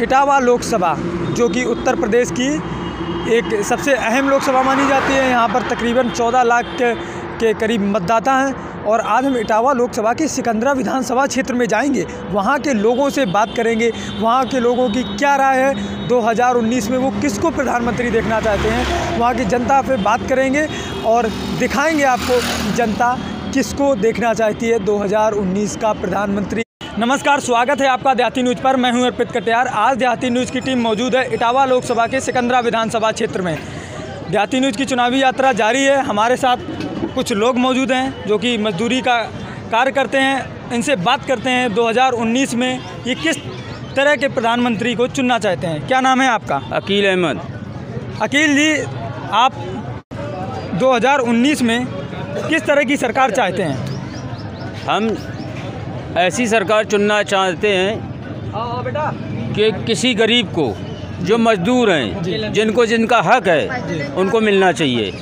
इटावा लोकसभा जो कि उत्तर प्रदेश की एक सबसे अहम लोकसभा मानी जाती है। यहाँ पर तकरीबन 14 लाख के करीब मतदाता हैं और आज हम इटावा लोकसभा के सिकंदरा विधानसभा क्षेत्र में जाएंगे, वहाँ के लोगों से बात करेंगे, वहाँ के लोगों की क्या राय है 2019 में, वो किसको प्रधानमंत्री देखना चाहते हैं, वहाँ की जनता पे बात करेंगे और दिखाएंगे आपको जनता किसको देखना चाहती है 2019 का प्रधानमंत्री। नमस्कार, स्वागत है आपका देहाती न्यूज़ पर। मैं हूं अर्पित कटियार। आज देहाती न्यूज़ की टीम मौजूद है इटावा लोकसभा के सिकंदरा विधानसभा क्षेत्र में। देहाती न्यूज़ की चुनावी यात्रा जारी है। हमारे साथ कुछ लोग मौजूद हैं जो कि मजदूरी का कार्य करते हैं। इनसे बात करते हैं 2019 में ये किस तरह के प्रधानमंत्री को चुनना चाहते हैं। क्या नाम है आपका? अकील अहमद। अकील जी, आप 2019 में किस तरह की सरकार चाहते हैं? हम ऐसी सरकार चुनना चाहते हैं कि किसी गरीब को, जो मजदूर हैं, जिनका हक है, उनको मिलना चाहिए।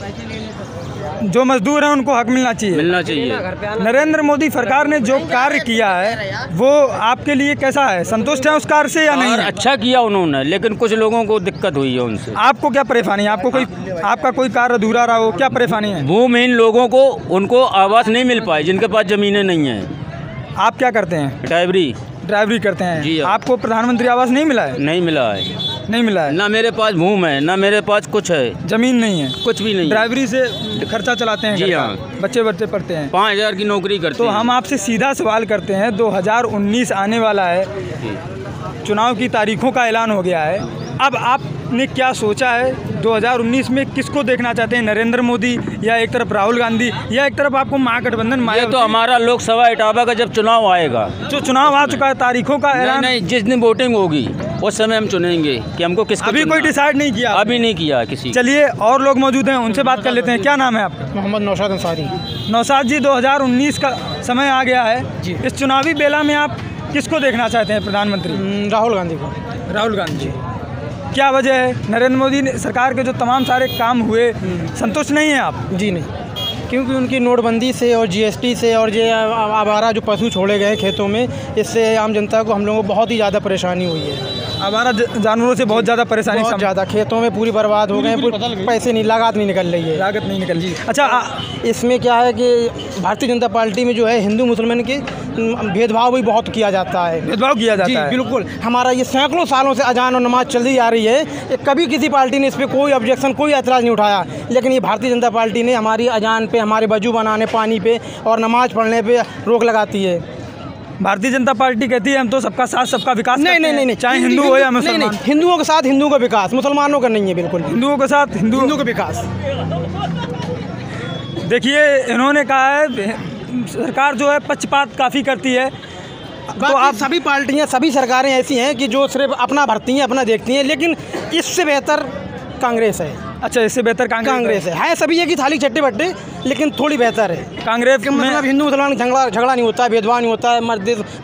जो मजदूर हैं उनको हक मिलना चाहिए। नरेंद्र मोदी सरकार ने जो कार्य किया है वो आपके लिए कैसा है? संतुष्ट है उस कार्य से या नहीं? अच्छा किया उन्होंने, लेकिन कुछ लोगों को दिक्कत हुई है उनसे। आपको क्या परेशानी है? आपका कोई कार्य अधूरा रहा हो, क्या परेशानी है? भूमिहीन लोगों को, उनको आवास नहीं मिल पाए, जिनके पास ज़मीनें नहीं हैं। आप क्या करते हैं? ड्राइवरी करते हैं जी। आपको प्रधानमंत्री आवास नहीं मिला है? नहीं मिला है। ना मेरे पास भूमि है, ना मेरे पास कुछ है, जमीन नहीं है, कुछ भी नहीं। ड्राइवरी से खर्चा चलाते हैं? जी हाँ। बच्चे पढ़ते हैं, 5000 की नौकरी करते तो हैं। हम आपसे सीधा सवाल करते हैं, 2019 आने वाला है, चुनाव की तारीखों का ऐलान हो गया है। अब आपने क्या सोचा है 2019 में किसको देखना चाहते हैं? नरेंद्र मोदी या एक तरफ राहुल गांधी या एक तरफ आपको महागठबंधन माया? तो हमारा लोकसभा इटावा का जब चुनाव आएगा, जो चुनाव आ चुका है, तारीखों का ऐलान नहीं, जिस दिन वोटिंग होगी उस समय हम चुनेंगे कि हमको किसको। अभी कोई डिसाइड नहीं किया? अभी नहीं किया किसी। चलिए, और लोग मौजूद हैं, उनसे बात कर लेते हैं। क्या नाम है आपका? मोहम्मद नौशाद अंसारी। नौशाद जी, 2019 का समय आ गया है जी। इस चुनावी बेला में आप किसको देखना चाहते हैं प्रधानमंत्री? राहुल गांधी को। राहुल गांधी जी, क्या वजह है? नरेंद्र मोदी ने सरकार के जो तमाम सारे काम हुए, संतुष्ट नहीं है आप? जी नहीं, क्योंकि उनकी नोटबंदी से और जीएसटी से और ये आवारा जो पशु छोड़े गए खेतों में, इससे आम जनता को, हम लोगों को बहुत ही ज़्यादा परेशानी हुई है। आवारा जानवरों से बहुत ज़्यादा परेशानी, बहुत ज़्यादा खेतों में पूरी बर्बाद हो गए, पैसे नहीं, लागत नहीं निकल रही है। लागत नहीं निकल रही। अच्छा, इसमें क्या है कि भारतीय जनता पार्टी में जो है हिंदू मुसलमान के भेदभाव भी बहुत किया जाता है। भेदभाव किया जाता है? बिल्कुल। हमारा ये सैकड़ों सालों से अजान और नमाज चलती आ रही है, कभी किसी पार्टी ने इस पर कोई ऑब्जेक्शन, कोई एतराज़ नहीं उठाया, लेकिन ये भारतीय जनता पार्टी ने हमारी अजान पे, हमारे वजू बनाने, पानी पे और नमाज पढ़ने पे रोक लगाती है। भारतीय जनता पार्टी कहती है हम तो सबका साथ सबका विकास। नहीं, चाहे हिंदू हो या मुसलमान। हिंदुओं के साथ हिंदुओं का विकास, मुसलमानों का नहीं है। बिल्कुल हिंदुओं के साथ हिंदुओं का विकास। देखिए, इन्होंने कहा है सरकार जो है पक्षपात काफ़ी करती है। तो आप सभी पार्टियां, सभी सरकारें ऐसी हैं कि जो सिर्फ अपना भरती हैं, अपना देखती हैं, लेकिन इससे बेहतर कांग्रेस है। अच्छा, इससे बेहतर कांग्रेस है? सभी एक ही थाली चट्टे बट्टे, लेकिन थोड़ी बेहतर है कांग्रेस। मतलब हिंदू मुसलमान झगड़ा नहीं होता है, भेदभाव नहीं होता है,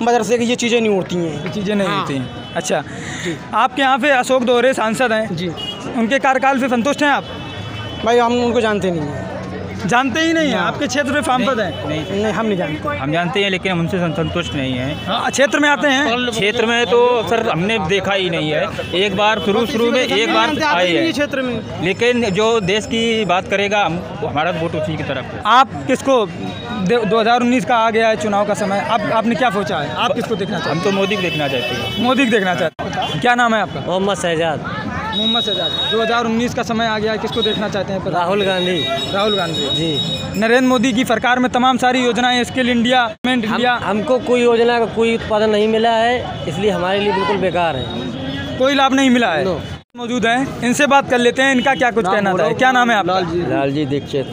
मदरसे की ये चीज़ें नहीं उड़ती हैं। ये चीज़ें नहीं होती हैं। अच्छा, आपके यहाँ पे अशोक दोहरे सांसद हैं जी, उनके कार्यकाल से संतुष्ट हैं आप? भाई हम उनको जानते नहीं हैं। जानते ही नहीं है? आपके क्षेत्र में सांसद हैं? नहीं, हम नहीं जानते। हम जानते हैं, लेकिन हम उनसे संतुष्ट नहीं हैं। हाँ, क्षेत्र में आते हैं? क्षेत्र में तो सर हमने देखा ही नहीं है। एक बार शुरू में एक बार आए हैं क्षेत्र में, लेकिन जो देश की बात करेगा, हमारा वोट उसी की तरफ है। आप किसको 2019 का आ गया है चुनाव का समय, आपने क्या सोचा है? आप किसको देखना चाहते हैं? हम तो मोदी को देखना चाहते हैं। मोदी को देखना चाहते हैं। क्या नाम है आपका? मोहम्मद शहजाद। 2019 का समय आ गया है, किसको देखना चाहते हैं? राहुल गांधी जी। नरेंद्र मोदी की सरकार में तमाम सारी योजनाएं, स्किल इंडिया, हमको कोई योजना का कोई उत्पादन नहीं मिला है, इसलिए हमारे लिए बिल्कुल बेकार है। कोई लाभ नहीं मिला है। मौजूद हैं, इनसे बात कर लेते हैं, इनका क्या कुछ कहना था। क्या नाम है आपका? लालजी दीक्षित।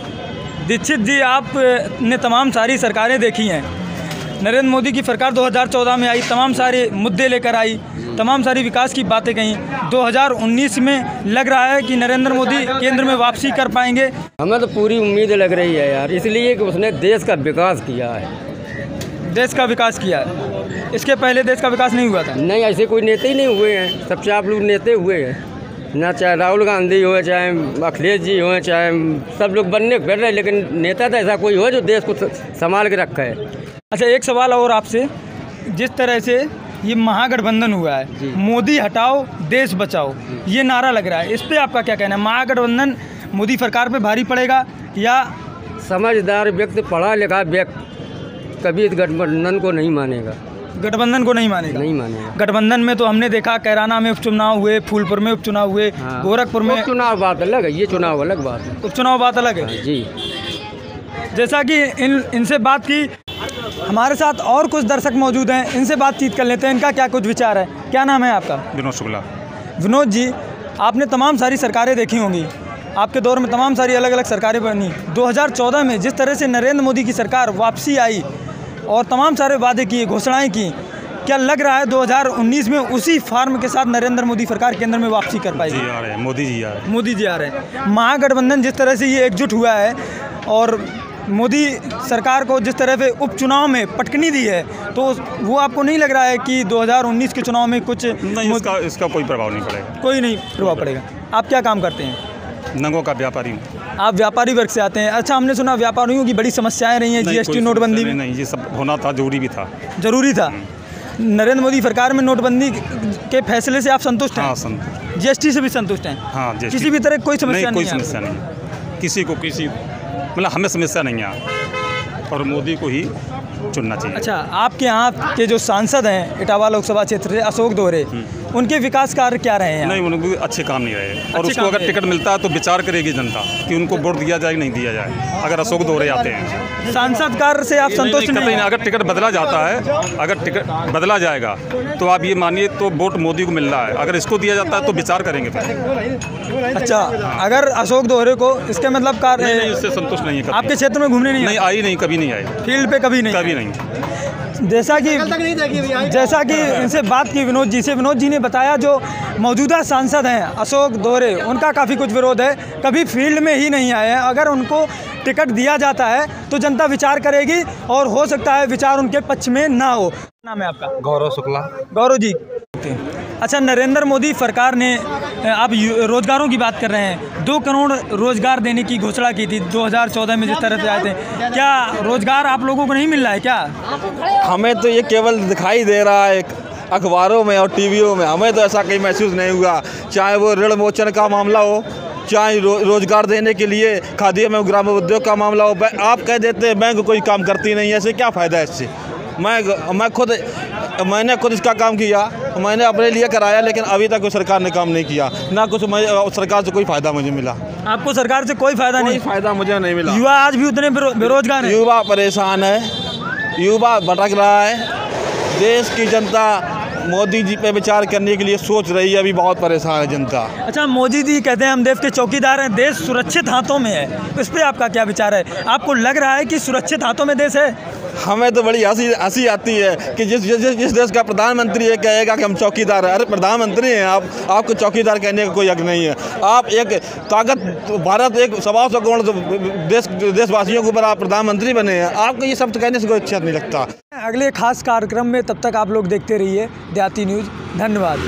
दीक्षित जी, आपने तमाम सारी सरकारें देखी हैं। नरेंद्र मोदी की सरकार 2014 में आई, तमाम सारे मुद्दे लेकर आई, तमाम सारी विकास की बातें कहीं। 2019 में लग रहा है कि नरेंद्र मोदी केंद्र में वापसी कर पाएंगे? हमें तो पूरी उम्मीद लग रही है यार, इसलिए कि उसने देश का विकास किया है। देश का विकास किया है? इसके पहले देश का विकास नहीं हुआ था? नहीं, ऐसे कोई नेता ही नहीं हुए हैं। सबसे आप लोग नेता हुए हैं ना, चाहे राहुल गांधी हो, चाहे अखिलेश जी हो, चाहे सब लोग बनने कर रहे हैं, लेकिन नेता तो ऐसा कोई हो जो देश को संभाल के रखा है। अच्छा, एक सवाल और आपसे, जिस तरह से ये महागठबंधन हुआ है, मोदी हटाओ देश बचाओ, ये नारा लग रहा है, इस पे आपका क्या कहना है? महागठबंधन मोदी सरकार पे भारी पड़ेगा या समझदार व्यक्ति, पढ़ा लिखा व्यक्ति कभी इस गठबंधन को नहीं मानेगा। गठबंधन को नहीं मानेगा? नहीं मानेगा। गठबंधन में तो हमने देखा कैराना में उपचुनाव हुए, फूलपुर में उपचुनाव हुए, गोरखपुर में चुनाव बात अलग है, ये चुनाव अलग बात है। उपचुनाव बात अलग है जी। जैसा कि इनसे बात की, हमारे साथ और कुछ दर्शक मौजूद हैं, इनसे बातचीत कर लेते हैं, इनका क्या कुछ विचार है। क्या नाम है आपका? विनोद शुक्ला। विनोद जी, आपने तमाम सारी सरकारें देखी होंगी, आपके दौर में तमाम सारी अलग अलग सरकारें बनी। 2014 में जिस तरह से नरेंद्र मोदी की सरकार वापसी आई और तमाम सारे वादे किए, घोषणाएं की, क्या लग रहा है 2019 में उसी फार्म के साथ नरेंद्र मोदी सरकार केंद्र में वापसी कर पाएगी? जी आ रहे हैं, मोदी जी आ रहे हैं। मोदी जी आ रहे हैं। महागठबंधन जिस तरह से ये एकजुट हुआ है और मोदी सरकार को जिस तरह से उपचुनाव में पटकनी दी है, तो वो आपको नहीं लग रहा है कि 2019 के चुनाव में कुछ नहीं, इसका कोई प्रभाव नहीं पड़ेगा। कोई नहीं प्रभाव पड़ेगा। आप क्या काम करते हैं? नंगों का व्यापारी हूँ। आप व्यापारी वर्ग से आते हैं। अच्छा, हमने सुना व्यापारियों की बड़ी समस्याएं रही हैं, जीएसटी नोटबंदी में। नहीं, ये सब होना था, जरूरी भी था। जरूरी था। नरेंद्र मोदी सरकार में नोटबंदी के फैसले से आप संतुष्ट हैं? हाँ, संतुष्ट। जीएसटी से भी संतुष्ट हैं? हाँ, किसी भी तरह कोई समस्या नहीं? कोई समस्या नहीं, किसी को किसी मतलब हमें समस्या नहीं है, और मोदी को ही चुनना चाहिए। अच्छा, आपके यहाँ के जो सांसद हैं इटावा लोकसभा क्षेत्र से, अशोक दोहरे, उनके विकास कार्य क्या रहे हैं? नहीं, उनको अच्छे काम नहीं रहे, और उसको अगर टिकट मिलता है तो विचार करेगी जनता कि उनको वोट दिया जाए कि नहीं दिया जाए। अगर अशोक दोहरे आते हैं, सांसद कार्य से आप संतुष्ट नहीं हैं? अगर टिकट बदला जाता है, अगर टिकट बदला जाएगा तो आप ये मानिए तो वोट मोदी को मिल रहा है, अगर इसको दिया जाता है तो विचार करेंगे फिर। अच्छा, अगर अशोक दोहरे को, इसके मतलब कार्य नहीं, उससे संतुष्ट नहीं है। आपके क्षेत्र में घूमने नहीं आई नहीं, कभी नहीं आई फील्ड पे? कभी नहीं जैसा कि इनसे बात की विनोद जी से, विनोद जी ने बताया जो मौजूदा सांसद हैं अशोक दोहरे, उनका काफ़ी कुछ विरोध है, कभी फील्ड में ही नहीं आए हैं। अगर उनको टिकट दिया जाता है तो जनता विचार करेगी और हो सकता है विचार उनके पक्ष में ना हो। नाम है आपका? गौरव शुक्ला। गौरव जी, अच्छा, नरेंद्र मोदी सरकार ने, आप रोजगारों की बात कर रहे हैं, 2 करोड़ रोजगार देने की घोषणा की थी 2014 में जिस तरह से आए थे। क्या रोजगार आप लोगों को नहीं मिल रहा है क्या? हमें तो ये केवल दिखाई दे रहा है अखबारों में और टीवियों में, हमें तो ऐसा कहीं महसूस नहीं हुआ। चाहे वो ऋण मोचन का मामला हो, चाहे रोजगार देने के लिए खादी एवं ग्राम उद्योग का मामला हो। आप कह देते हैं बैंक कोई काम करती नहीं है, ऐसे क्या फ़ायदा है इससे? मैंने खुद इसका काम किया, मैंने अपने लिए कराया, लेकिन अभी तक कोई सरकार ने काम नहीं किया, ना कुछ सरकार से कोई फ़ायदा मुझे मिला। आपको सरकार से कोई फ़ायदा नहीं? कोई फ़ायदा मुझे नहीं मिला। युवा आज भी उतने बेरोजगार हैं? युवा परेशान है, युवा भटक रहा है। देश की जनता मोदी जी पे विचार करने के लिए सोच रही है, अभी बहुत परेशान है जनता। अच्छा, मोदी जी कहते हैं हम देश के चौकीदार हैं, देश सुरक्षित हाथों में है, इस पर आपका क्या विचार है? आपको लग रहा है कि सुरक्षित हाथों में देश है? हमें तो बड़ी हंसी आती है कि जिस देश का प्रधानमंत्री ये कहेगा कि हम चौकीदार हैं। अरे प्रधानमंत्री हैं आप, आपको चौकीदार कहने का कोई हक नहीं है। आप एक ताकत, भारत एक 125 करोड़ देशवासियों के ऊपर आप प्रधानमंत्री बने हैं, आपको ये शब्द कहने से कोई अच्छा नहीं लगता। अगले खास कार्यक्रम में, तब तक आप लोग देखते रहिए देहाती न्यूज़। धन्यवाद।